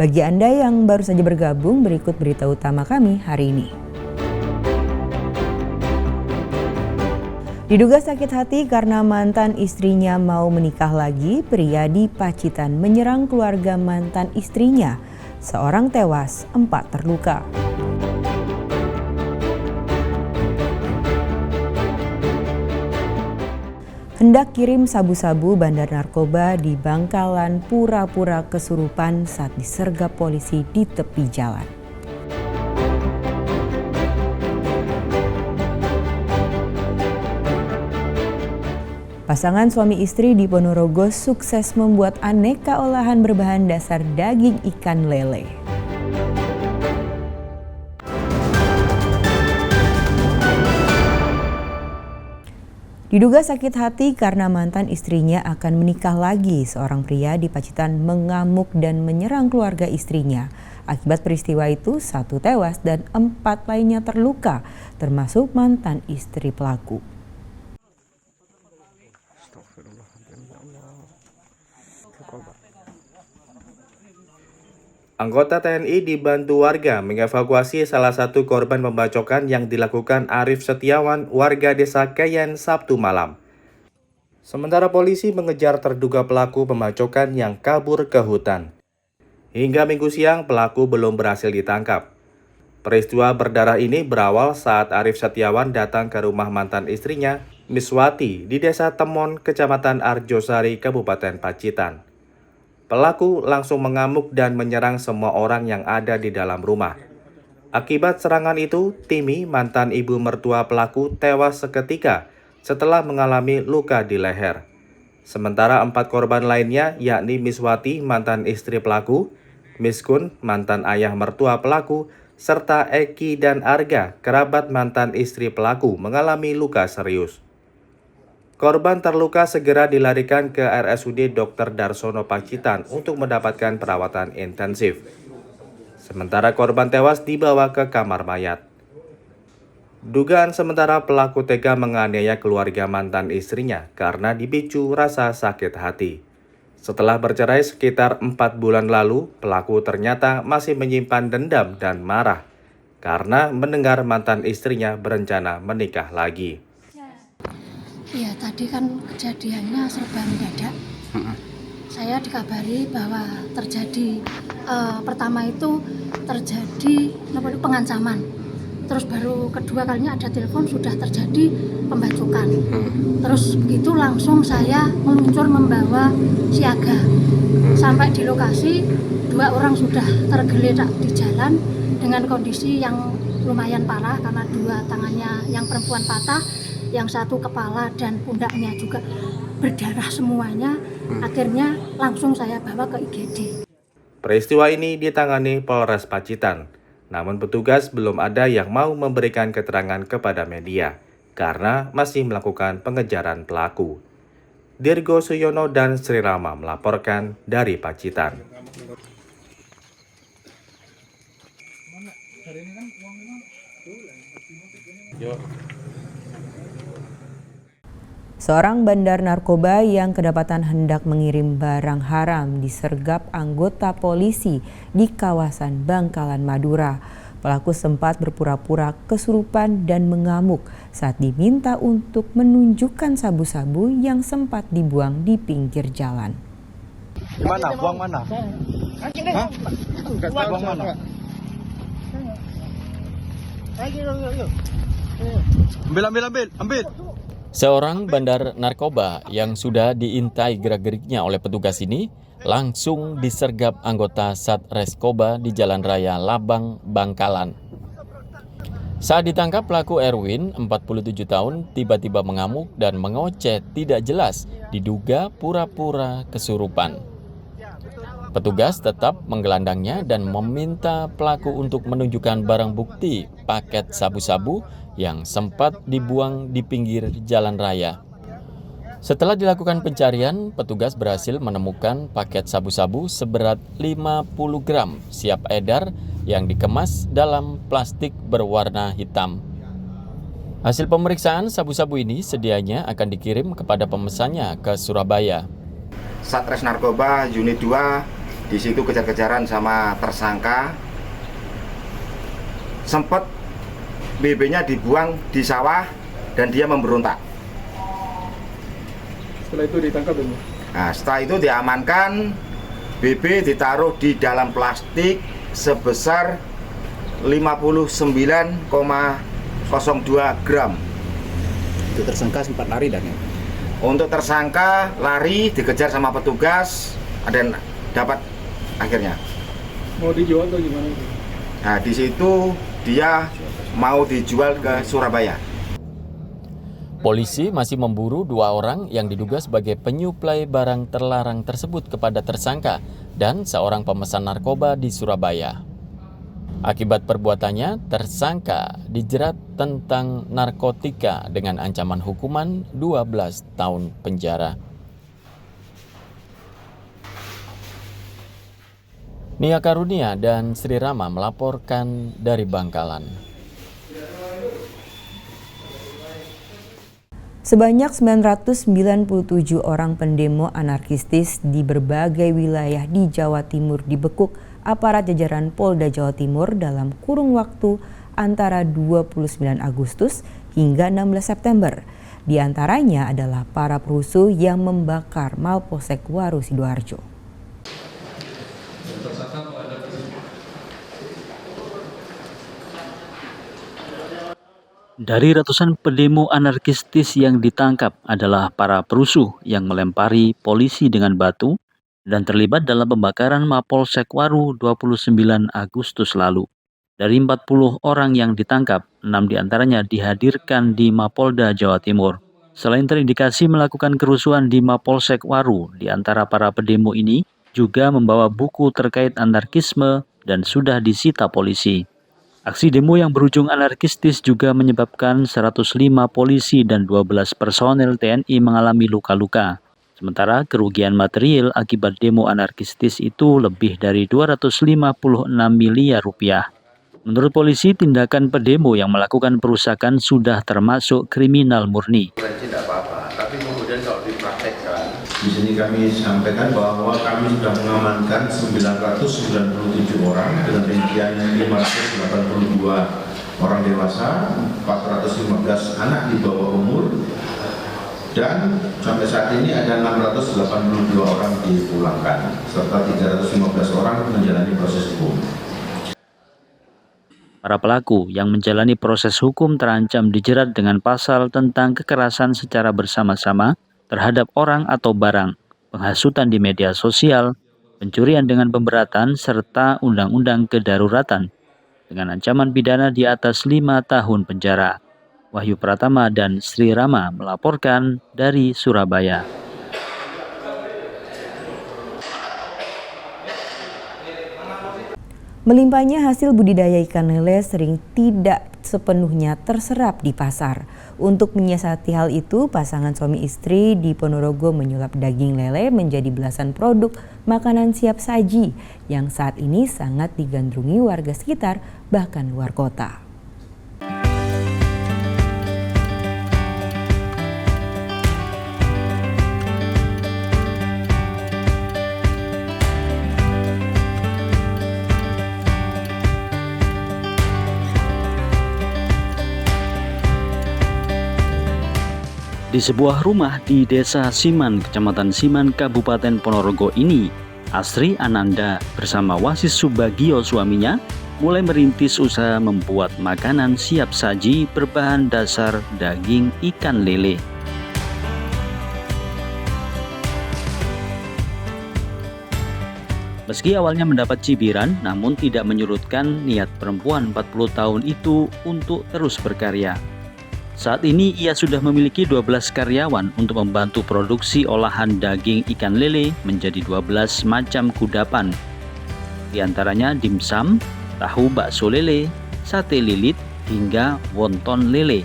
Bagi Anda yang baru saja bergabung, berikut berita utama kami hari ini. Diduga sakit hati karena mantan istrinya mau menikah lagi, pria di Pacitan menyerang keluarga mantan istrinya. Seorang tewas, 4 terluka. Hendak kirim sabu-sabu bandar narkoba di Bangkalan pura-pura kesurupan saat disergap polisi di tepi jalan. Pasangan suami istri di Ponorogo sukses membuat aneka olahan berbahan dasar daging ikan lele. Diduga sakit hati karena mantan istrinya akan menikah lagi, seorang pria di Pacitan mengamuk dan menyerang keluarga istrinya. Akibat peristiwa itu, 1 tewas dan 4 lainnya terluka, termasuk mantan istri pelaku. Anggota TNI dibantu warga mengevakuasi salah satu korban pembacokan yang dilakukan Arif Setiawan, warga desa Kayen, Sabtu malam. Sementara polisi mengejar terduga pelaku pembacokan yang kabur ke hutan. Hingga Minggu siang, pelaku belum berhasil ditangkap. Peristiwa berdarah ini berawal saat Arif Setiawan datang ke rumah mantan istrinya, Miswati, di desa Temon, Kecamatan Arjosari, Kabupaten Pacitan. Pelaku langsung mengamuk dan menyerang semua orang yang ada di dalam rumah. Akibat serangan itu, Timi, mantan ibu mertua pelaku, tewas seketika setelah mengalami luka di leher. Sementara 4 korban lainnya, yakni Miswati, mantan istri pelaku, Miskun, mantan ayah mertua pelaku, serta Eki dan Arga, kerabat mantan istri pelaku, mengalami luka serius. Korban terluka segera dilarikan ke RSUD Dr. Darsono Pacitan untuk mendapatkan perawatan intensif. Sementara korban tewas dibawa ke kamar mayat. Dugaan sementara pelaku tega menganiaya keluarga mantan istrinya karena dipicu rasa sakit hati. Setelah bercerai sekitar 4 bulan lalu, pelaku ternyata masih menyimpan dendam dan marah karena mendengar mantan istrinya berencana menikah lagi. Iya, tadi kan kejadiannya serba mendadak. Saya dikabari bahwa terjadi pertama itu terjadi pengancaman. Terus baru kedua kalinya ada telepon sudah terjadi pembacokan. Terus begitu langsung saya meluncur membawa siaga. Sampai di lokasi 2 orang sudah tergeletak di jalan dengan kondisi yang lumayan parah karena 2 tangannya yang perempuan patah, yang 1 kepala dan pundaknya juga berdarah semuanya. Akhirnya langsung saya bawa ke IGD. Peristiwa ini ditangani Polres Pacitan, namun petugas belum ada yang mau memberikan keterangan kepada media karena masih melakukan pengejaran pelaku. Dirgo Suyono dan Sri Rama melaporkan dari Pacitan. Seorang bandar narkoba yang kedapatan hendak mengirim barang haram disergap anggota polisi di kawasan Bangkalan, Madura. Pelaku sempat berpura-pura kesurupan dan mengamuk saat diminta untuk menunjukkan sabu-sabu yang sempat dibuang di pinggir jalan. Gimana? Buang mana? Hah? Buang mana? Ambil. Seorang bandar narkoba yang sudah diintai gerak-geriknya oleh petugas ini langsung disergap anggota Satreskoba di Jalan Raya Labang, Bangkalan. Saat ditangkap, pelaku Erwin, 47 tahun, tiba-tiba mengamuk dan mengoceh tidak jelas, diduga pura-pura kesurupan. Petugas tetap menggelandangnya dan meminta pelaku untuk menunjukkan barang bukti paket sabu-sabu yang sempat dibuang di pinggir jalan raya. Setelah dilakukan pencarian, petugas berhasil menemukan paket sabu-sabu seberat 50 gram siap edar yang dikemas dalam plastik berwarna hitam. Hasil pemeriksaan sabu-sabu ini sedianya akan dikirim kepada pemesannya ke Surabaya. Satres Narkoba Unit 2 Di situ kejar-kejaran sama tersangka, sempat BB-nya dibuang di sawah dan dia memberontak. Setelah itu ditangkap ini. Nah, setelah itu diamankan, BB ditaruh di dalam plastik sebesar 59,02 gram. Itu tersangka sempat lari dan ya? Untuk tersangka lari, dikejar sama petugas, dan dapat akhirnya. Mau dijual atau gimana? Nah, di situ dia mau dijual ke Surabaya. Polisi masih memburu 2 orang yang diduga sebagai penyuplai barang terlarang tersebut kepada tersangka dan seorang pemesan narkoba di Surabaya. Akibat perbuatannya, tersangka dijerat tentang narkotika dengan ancaman hukuman 12 tahun penjara. Nia Karunia dan Sri Rama melaporkan dari Bangkalan. Sebanyak 997 orang pendemo anarkistis di berbagai wilayah di Jawa Timur dibekuk aparat jajaran Polda Jawa Timur dalam kurun waktu antara 29 Agustus hingga 16 September. Di antaranya adalah para perusuh yang membakar Mapolsek Waru Sidoarjo. Dari ratusan pendemo anarkistis yang ditangkap adalah para perusuh yang melempari polisi dengan batu dan terlibat dalam pembakaran Mapolsek Waru 29 Agustus lalu. Dari 40 orang yang ditangkap, 6 diantaranya dihadirkan di Mapolda Jawa Timur. Selain terindikasi melakukan kerusuhan di Mapolsek Waru, di antara para pendemo ini juga membawa buku terkait anarkisme dan sudah disita polisi. Aksi demo yang berujung anarkistis juga menyebabkan 105 polisi dan 12 personel TNI mengalami luka-luka. Sementara kerugian material akibat demo anarkistis itu lebih dari 256 miliar rupiah. Menurut polisi, tindakan pendemo yang melakukan perusakan sudah termasuk kriminal murni. Tidak apa-apa, tapi kemudian kalau dipraktekkan, di sini kami sampaikan bahwa kami sudah mengamankan 997 orang dengan rincian 582 orang dewasa, 415 anak di bawah umur, dan sampai saat ini ada 682 orang dipulangkan, serta 315 orang menjalani proses hukum. Para pelaku yang menjalani proses hukum terancam dijerat dengan pasal tentang kekerasan secara bersama-sama terhadap orang atau barang, penghasutan di media sosial, pencurian dengan pemberatan, serta undang-undang kedaruratan dengan ancaman pidana di atas 5 tahun penjara. Wahyu Pratama dan Sri Rama melaporkan dari Surabaya. Melimpahnya hasil budidaya ikan lele sering tidak sepenuhnya terserap di pasar. Untuk menyiasati hal itu, pasangan suami istri di Ponorogo menyulap daging lele menjadi belasan produk makanan siap saji yang saat ini sangat digandrungi warga sekitar bahkan luar kota. Di sebuah rumah di Desa Siman, Kecamatan Siman, Kabupaten Ponorogo ini, Asri Ananda bersama Wasis Subagio suaminya mulai merintis usaha membuat makanan siap saji berbahan dasar daging ikan lele. Meski awalnya mendapat cibiran, namun tidak menyurutkan niat perempuan 40 tahun itu untuk terus berkarya. Saat ini ia sudah memiliki 12 karyawan untuk membantu produksi olahan daging ikan lele menjadi 12 macam kudapan. Di antaranya dimsum, tahu bakso lele, sate lilit, hingga wonton lele.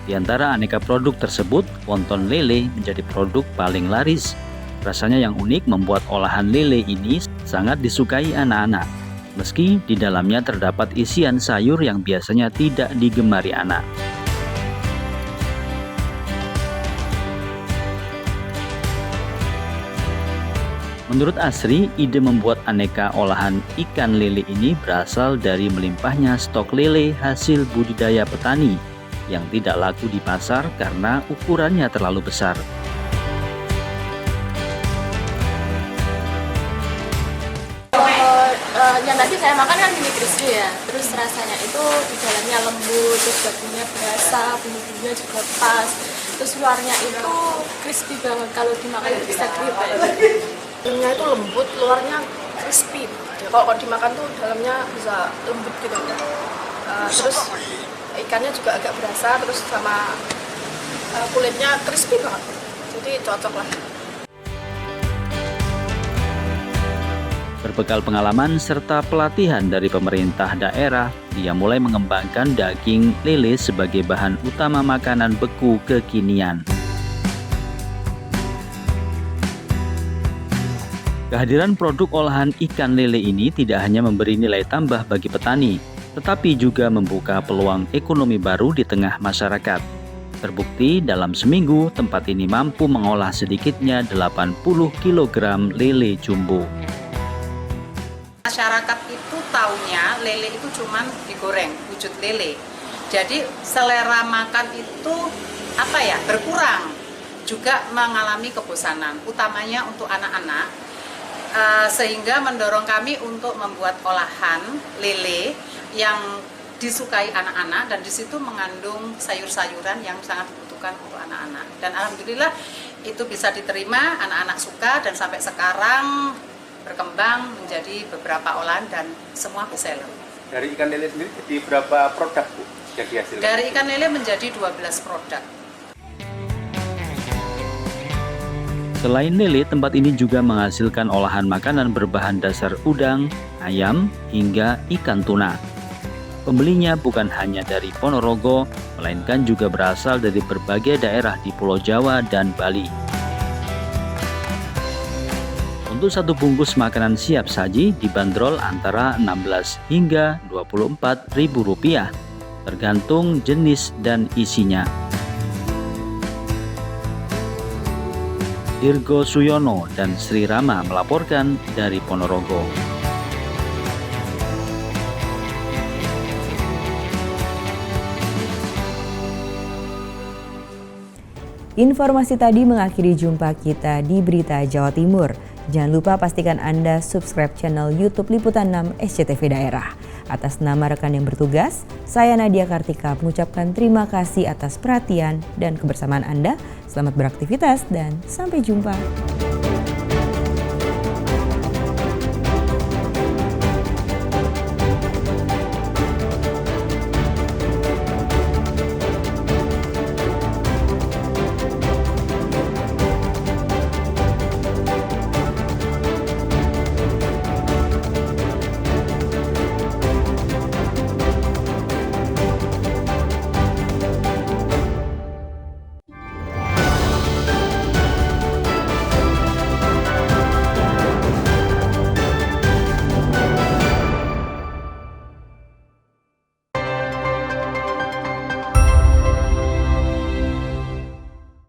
Di antara aneka produk tersebut, wonton lele menjadi produk paling laris. Rasanya yang unik membuat olahan lele ini sangat disukai anak-anak. Meski di dalamnya terdapat isian sayur yang biasanya tidak digemari anak. Menurut Asri, ide membuat aneka olahan ikan lele ini berasal dari melimpahnya stok lele hasil budidaya petani yang tidak laku di pasar karena ukurannya terlalu besar. Yang tadi saya makan kan mini crispy ya, terus rasanya itu di dalamnya lembut, terus dagingnya berasa, bumbu-bumbunya juga pas, terus luarnya itu crispy banget, kalau dimakan itu bisa kriuk ya. Dalamnya itu lembut, luarnya crispy. Ya, kalau dimakan tuh dalamnya bisa lembut gitu. Terus ikannya juga agak berasa, terus sama kulitnya crispy banget, jadi cocok lah. Berbekal pengalaman serta pelatihan dari pemerintah daerah, dia mulai mengembangkan daging lele sebagai bahan utama makanan beku kekinian. Kehadiran produk olahan ikan lele ini tidak hanya memberi nilai tambah bagi petani, tetapi juga membuka peluang ekonomi baru di tengah masyarakat. Terbukti dalam seminggu tempat ini mampu mengolah sedikitnya 80 kg lele jumbo. Masyarakat itu taunya lele itu cuman digoreng, wujud lele. Jadi selera makan itu berkurang, juga mengalami kebosanan, utamanya untuk anak-anak. Sehingga mendorong kami untuk membuat olahan lele yang disukai anak-anak, dan di situ mengandung sayur-sayuran yang sangat dibutuhkan untuk anak-anak. Dan alhamdulillah itu bisa diterima, anak-anak suka, dan sampai sekarang berkembang menjadi beberapa olahan dan semua bestseller. Dari ikan lele sendiri jadi berapa produk, Bu, yang dihasilkan? Dari ikan lele menjadi 12 produk. Selain lele, tempat ini juga menghasilkan olahan makanan berbahan dasar udang, ayam, hingga ikan tuna. Pembelinya bukan hanya dari Ponorogo, melainkan juga berasal dari berbagai daerah di Pulau Jawa dan Bali. Untuk satu bungkus makanan siap saji dibanderol antara 16 hingga 24 ribu rupiah, tergantung jenis dan isinya. Dirgo Suyono dan Sri Rama melaporkan dari Ponorogo. Informasi tadi mengakhiri jumpa kita di Berita Jawa Timur. Jangan lupa pastikan Anda subscribe channel YouTube Liputan 6 SCTV Daerah. Atas nama rekan yang bertugas, saya Nadia Kartika mengucapkan terima kasih atas perhatian dan kebersamaan Anda. Selamat beraktivitas dan sampai jumpa.